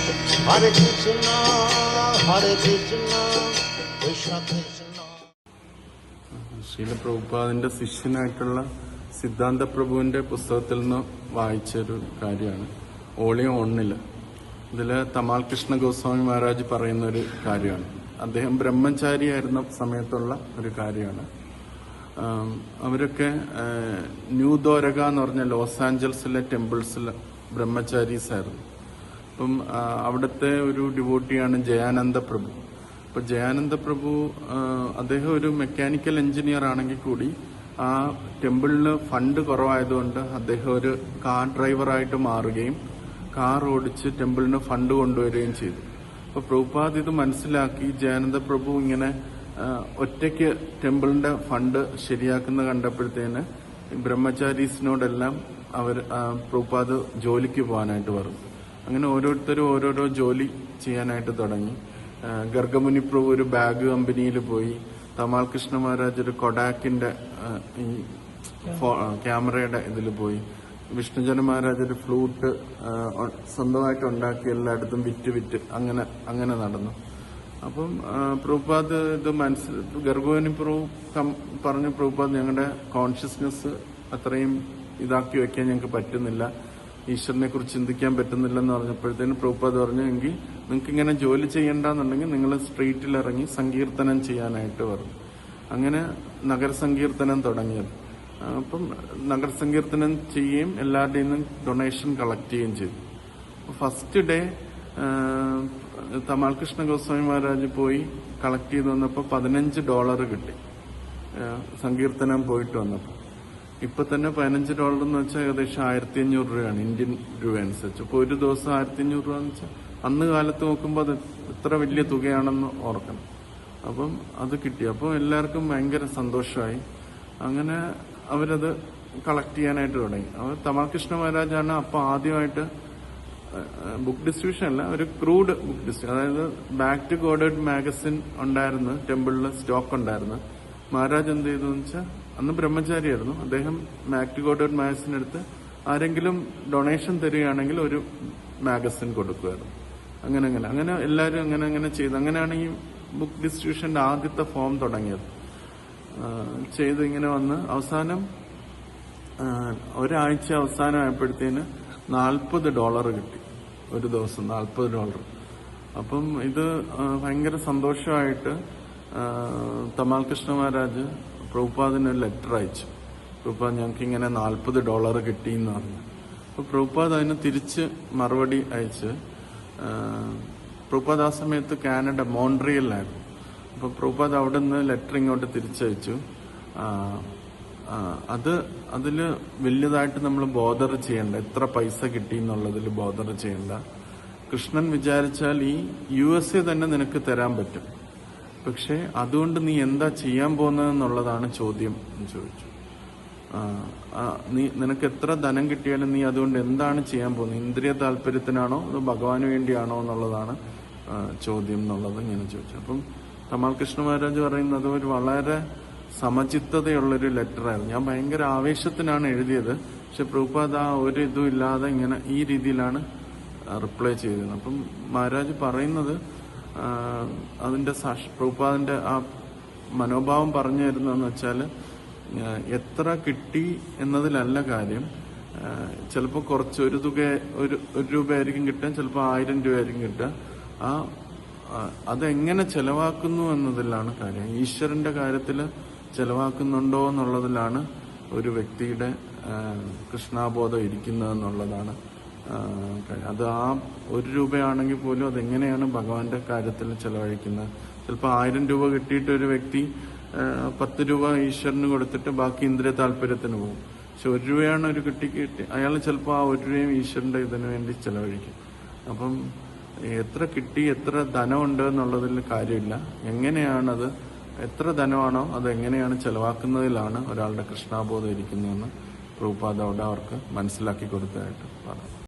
Hare Krishna, Hare Krishna, Krishna Krishna. Srila പ്രഭുപാദിന്റെ ശിഷ്യനായിട്ടുള്ള സിദ്ധാന്ത പ്രഭുവിന്റെ പുസ്തകത്തിൽ നിന്ന് വായിച്ചൊരു കാര്യമാണ്. വോളിയം 1 ഇതിൽ തമാൽ കൃഷ്ണ ഗോസ്വാമി മഹാരാജ് പറയുന്ന ഒരു കാര്യമാണ്. അദ്ദേഹം ബ്രഹ്മചാരിയായിരുന്ന സമയത്തുള്ള ഒരു കാര്യമാണ്. അവരൊക്കെ ന്യൂ ദ്വാരക എന്ന് പറഞ്ഞ ലോസ് ആഞ്ചൽസിലെ ടെമ്പിൾസിൽ ബ്രഹ്മചാരീസ് ആയിരുന്നു. അപ്പം അവിടുത്തെ ഒരു ഡിവോട്ടിയാണ് ജയാനന്ദ പ്രഭു. അപ്പൊ ജയാനന്ദ പ്രഭു അദ്ദേഹം ഒരു മെക്കാനിക്കൽ എഞ്ചിനീയർ ആണെങ്കിൽ കൂടി ആ ടെമ്പിളിന് ഫണ്ട് കുറവായതുകൊണ്ട് അദ്ദേഹം ഒരു കാർ ഡ്രൈവറായിട്ട് മാറുകയും കാർ ഓടിച്ച് ടെമ്പിളിന് ഫണ്ട് കൊണ്ടുവരികയും ചെയ്തു. അപ്പൊ പ്രഭുപാദ് ഇത് മനസ്സിലാക്കി ജയാനന്ദ പ്രഭു ഇങ്ങനെ ഒറ്റയ്ക്ക് ടെമ്പിളിന്റെ ഫണ്ട് ശരിയാക്കുന്ന കണ്ടപ്പോഴത്തേന് ബ്രഹ്മചാരീസിനോടെല്ലാം അവർ പ്രഭുപാദ് ജോലിക്ക് പോകാനായിട്ട് പറഞ്ഞു. അങ്ങനെ ഓരോരുത്തരും ഓരോരോ ജോലി ചെയ്യാനായിട്ട് തുടങ്ങി. ഗർഗമുനി പ്രഭു ഒരു ബാഗ് കമ്പനിയിൽ പോയി. തമാൽ കൃഷ്ണ മഹാരാജ് ഒരു കൊഡാക്കിന്റെ ഈ ക്യാമറയുടെ ഇതിൽ പോയി. വിഷ്ണുജന മഹാരാജ് ഒരു ഫ്ലൂട്ട് സ്വന്തമായിട്ട് ഉണ്ടാക്കി എല്ലായിടത്തും വിറ്റ് അങ്ങനെ നടന്നു. അപ്പം പ്രഭുപാദ് ഇത് ഗർഗമുനി പ്രഭു പറഞ്ഞു, പ്രഭുപാദ് ഞങ്ങളുടെ കോൺഷ്യസ്നെസ് അത്രയും ഇതാക്കി വെക്കാൻ ഞങ്ങൾക്ക് പറ്റുന്നില്ല, ഈശ്വരനെ കുറിച്ച് ചിന്തിക്കാൻ പറ്റുന്നില്ലെന്ന് പറഞ്ഞപ്പോഴത്തേന് പ്രഭുപാദ് പറഞ്ഞു, എങ്കിൽ നിങ്ങൾക്ക് ഇങ്ങനെ ജോലി ചെയ്യണ്ടെന്നുണ്ടെങ്കിൽ നിങ്ങൾ സ്ട്രീറ്റിൽ ഇറങ്ങി സങ്കീർത്തനം ചെയ്യാനായിട്ട് പറഞ്ഞു. അങ്ങനെ നഗരസങ്കീർത്തനം തുടങ്ങിയത്. അപ്പം നഗരസങ്കീർത്തനം ചെയ്യുകയും എല്ലാവരുടെയും നിന്നും ഡൊണേഷൻ കളക്ട് ചെയ്യുകയും ചെയ്തു. ഫസ്റ്റ് ഡേ തമാൽ കൃഷ്ണ ഗോസ്വാമി മഹാരാജ് പോയി കളക്ട് ചെയ്ത് വന്നപ്പോൾ $15 കിട്ടി സങ്കീർത്തനം പോയിട്ട് വന്നപ്പോൾ. ഇപ്പൊ തന്നെ $15 എന്ന് വെച്ചാൽ ഏകദേശം 1500 രൂപയാണ് ഇന്ത്യൻ രൂപ അനുസരിച്ച്. അപ്പൊ ഒരു ദിവസം 1500 രൂപ എന്ന് വെച്ചാൽ അന്ന് കാലത്ത് നോക്കുമ്പോൾ അത് എത്ര വലിയ തുകയാണെന്ന് ഓർക്കണം. അപ്പം അത് കിട്ടി. അപ്പോൾ എല്ലാവർക്കും ഭയങ്കര സന്തോഷമായി. അങ്ങനെ അവരത് കളക്ട് ചെയ്യാനായിട്ട് തുടങ്ങി. അവർ തമാൽ കൃഷ്ണ മഹാരാജാണ് അപ്പൊ ആദ്യമായിട്ട് ബുക്ക് ഡിസ്ട്രിബ്യൂഷൻ അല്ല, ഒരു ക്രൂഡ് ബുക്ക് ഡിസ്ട്രിബ്യൂഷൻ, അതായത് ബാക്ക് ടു ഗോഡഡ് മാഗസിൻ ഉണ്ടായിരുന്നു, ടെമ്പിളിൽ സ്റ്റോക്ക് ഉണ്ടായിരുന്നു. മഹാരാജ് എന്ത് ചെയ്തു വെച്ചാൽ അന്ന് ബ്രഹ്മചാരിയായിരുന്നു. അദ്ദേഹം ബാക്ക് ടു ഗോഡഡ് മാഗസിൻ എടുത്ത് ആരെങ്കിലും ഡൊണേഷൻ തരികയാണെങ്കിൽ ഒരു മാഗസിൻ കൊടുക്കുമായിരുന്നു. അങ്ങനെ എല്ലാവരും അങ്ങനെ ചെയ്തു. അങ്ങനെയാണ് ഈ ബുക്ക് ഡിസ്ട്രിബ്യൂഷന്റെ ആദ്യത്തെ ഫോം തുടങ്ങിയത്. ചെയ്ത് ഇങ്ങനെ വന്ന് അവസാനം ഒരാഴ്ച അവസാനമായപ്പോഴത്തേന് $40 കിട്ടി. ഒരു ദിവസം $40. അപ്പം ഇത് ഭയങ്കര സന്തോഷമായിട്ട് തമാൽ കൃഷ്ണ മഹാരാജ് പ്രഭുപാദിന് ഒരു ലെറ്റർ അയച്ചു. പ്രഭുപാദ് ഞങ്ങൾക്ക് ഇങ്ങനെ $40 കിട്ടി എന്ന് പറഞ്ഞു. അപ്പൊ പ്രഭുപാദ് അതിന് തിരിച്ച് മറുപടി അയച്ച്, പ്രഭുപാദ് ആ സമയത്ത് കാനഡ മോൺട്രിയലിലായിരുന്നു. അപ്പൊ പ്രഭുപാദ് അവിടെ നിന്ന് ലെറ്റർ ഇങ്ങോട്ട് തിരിച്ചയച്ചു. അതില് വലിയതായിട്ട് നമ്മൾ ബോധർ ചെയ്യണ്ട, എത്ര പൈസ കിട്ടി എന്നുള്ളതിൽ ബോധർ ചെയ്യണ്ട. കൃഷ്ണൻ വിചാരിച്ചാൽ ഈ USA തന്നെ നിനക്ക് തരാൻ പറ്റും, പക്ഷെ അതുകൊണ്ട് നീ എന്താ ചെയ്യാൻ പോകുന്നതെന്നുള്ളതാണ് ചോദ്യം എന്ന് ചോദിച്ചു. നിനക്ക് എത്ര ധനം കിട്ടിയാലും നീ അതുകൊണ്ട് എന്താണ് ചെയ്യാൻ പോകുന്നത്? ഇന്ദ്രിയ താല്പര്യത്തിനാണോ അതോ ഭഗവാന് വേണ്ടിയാണോ എന്നുള്ളതാണ് ചോദ്യം എന്നുള്ളത് ഇങ്ങനെ ചോദിച്ചു. അപ്പം തമാൽ കൃഷ്ണ മഹാരാജ് പറയുന്നത് ഒരു വളരെ സമചിത്തതയുള്ളൊരു ലെറ്ററായിരുന്നു. ഞാൻ ഭയങ്കര ആവേശത്തിനാണ് എഴുതിയത്, പക്ഷെ പ്രഭുപാദ് ആ ഒരു ഇതും ഇല്ലാതെ ഇങ്ങനെ ഈ രീതിയിലാണ് റിപ്ലൈ ചെയ്തത്. അപ്പം മഹാരാജ് പറയുന്നത് അതിന്റെ പ്രഭുപാദിന്റെ ആ മനോഭാവം പറഞ്ഞു തരുന്നതെന്ന് വെച്ചാൽ എത്ര കിട്ടി എന്നതിലല്ല കാര്യം. ചിലപ്പോൾ കുറച്ച് ഒരു രൂപയായിരിക്കും കിട്ടുക, ചിലപ്പോൾ 1000 രൂപയായിരിക്കും കിട്ടുക. അതെങ്ങനെ ചെലവാക്കുന്നു എന്നതിലാണ് കാര്യം. ഈശ്വരന്റെ കാര്യത്തിൽ ചെലവാക്കുന്നുണ്ടോ എന്നുള്ളതിലാണ് ഒരു വ്യക്തിയുടെ കൃഷ്ണാബോധം ഇരിക്കുന്നതെന്നുള്ളതാണ്. അത് ആ 1 രൂപയാണെങ്കിൽ പോലും അതെങ്ങനെയാണ് ഭഗവാന്റെ കാര്യത്തിൽ ചെലവഴിക്കുന്നത്. ചിലപ്പോൾ 1000 രൂപ കിട്ടിയിട്ട് ഒരു വ്യക്തി 10 രൂപ ഈശ്വരന് കൊടുത്തിട്ട് ബാക്കി ഇന്ദ്രിയ താല്പര്യത്തിന് പോകും. പക്ഷെ 1 രൂപയാണ് ഒരു കുട്ടിക്ക് കിട്ടി, അയാൾ ചിലപ്പോൾ ആ 1 രൂപയും ഈശ്വരന്റെ ഇതിനു വേണ്ടി ചെലവഴിക്കും. അപ്പം എത്ര കിട്ടി, എത്ര ധനമുണ്ട് എന്നുള്ളതിൽ കാര്യമില്ല. എങ്ങനെയാണത്, എത്ര ധനമാണോ അത് എങ്ങനെയാണ് ചെലവാക്കുന്നതിലാണ് ഒരാളുടെ കൃഷ്ണാബോധം ഇരിക്കുന്നതെന്ന് പ്രഭുപാദ് അവിടെ അവർക്ക് മനസ്സിലാക്കി കൊടുത്തതായിട്ട് പറഞ്ഞു.